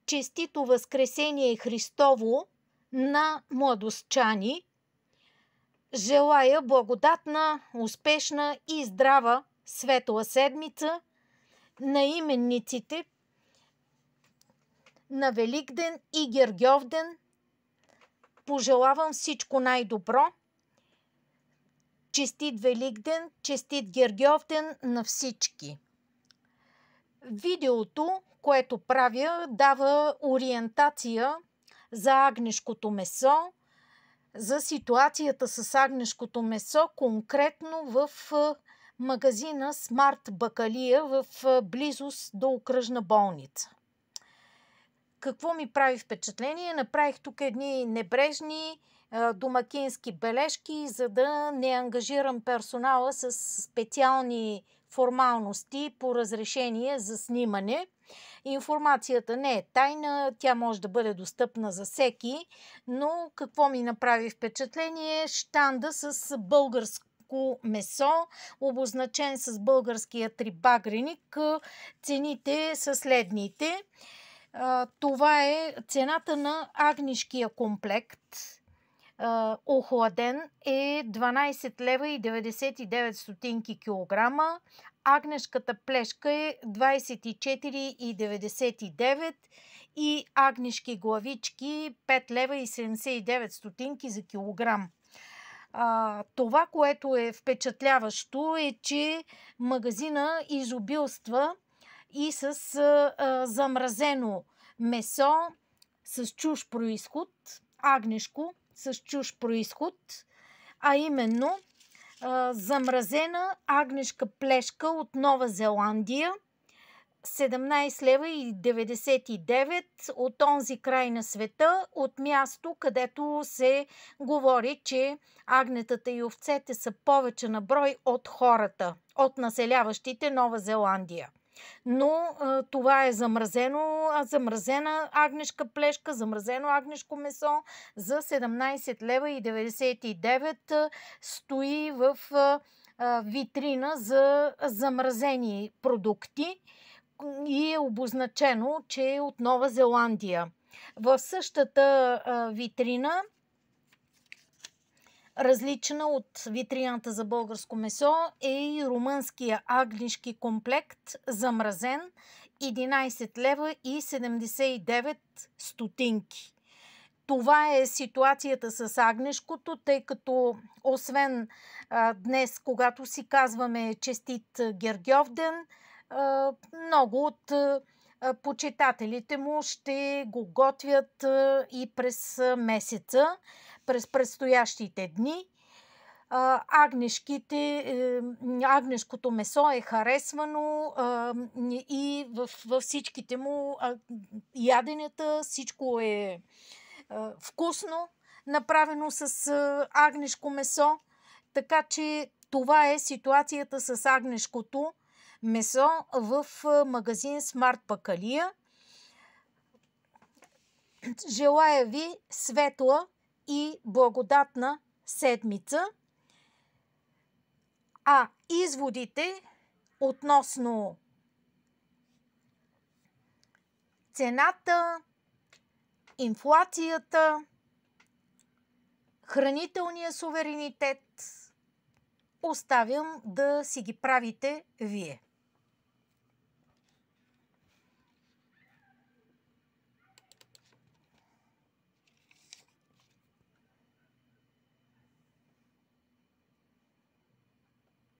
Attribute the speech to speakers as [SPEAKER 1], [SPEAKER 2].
[SPEAKER 1] Честито Възкресение Христово на младостчани! Желая благодатна, успешна и здрава светла седмица на именниците на Великден и Гергьовден. Пожелавам всичко най-добро. Честит Великден, честит Гергьовден на всички! Видеото, което правя, дава ориентация за агнешкото месо, за ситуацията с агнешкото месо, конкретно в магазина Смарт Бакалия в близост до окръжна болница. Какво ми прави впечатление? Направих тук едни небрежни домакински бележки, за да не ангажирам персонала с специални формалности по разрешение за снимане. Информацията не е тайна, тя може да бъде достъпна за всеки, но какво ми направи впечатление? Щанда с българско месо, обозначен с българския трибагреник. Цените са следните. Това е цената на агнешкия комплект. Охладен е 12 лева и 99 стотинки килограма. Агнешката плешка е 24,99 и агнешки главички 5 лева и 79 стотинки за килограм. Това, което е впечатляващо, е, че магазина изобилства и с замразено месо с чужд произход, агнешко с чужд произход, а именно замразена агнешка плешка от Нова Зеландия, 17 лева и 99 от онзи край на света, от място, където се говори, че агнетата и овцете са повече на брой от хората, от населяващите Нова Зеландия. Но това е замразена агнешка плешка, замразено агнешко месо за 17 лева и 99 стои в витрина за замразени продукти и е обозначено, че е от Нова Зеландия. В същата витрина, различна от витрината за българско месо, е и румънския агнешки комплект, замразен, 11 лева и 79 стотинки. Това е ситуацията с агнешкото, тъй като освен днес, когато си казваме честит Гергьовден, много от почитателите му ще го готвят и през месеца, през предстоящите дни. Агнешкото месо е харесвано и във всичките му яденета всичко е вкусно, направено с агнешко месо. Така че това е ситуацията с агнешкото месо в магазин Смарт Бакалия. Желая ви светла и благодатна седмица. А изводите относно цената, инфлацията, хранителния суверенитет оставям да си ги правите вие.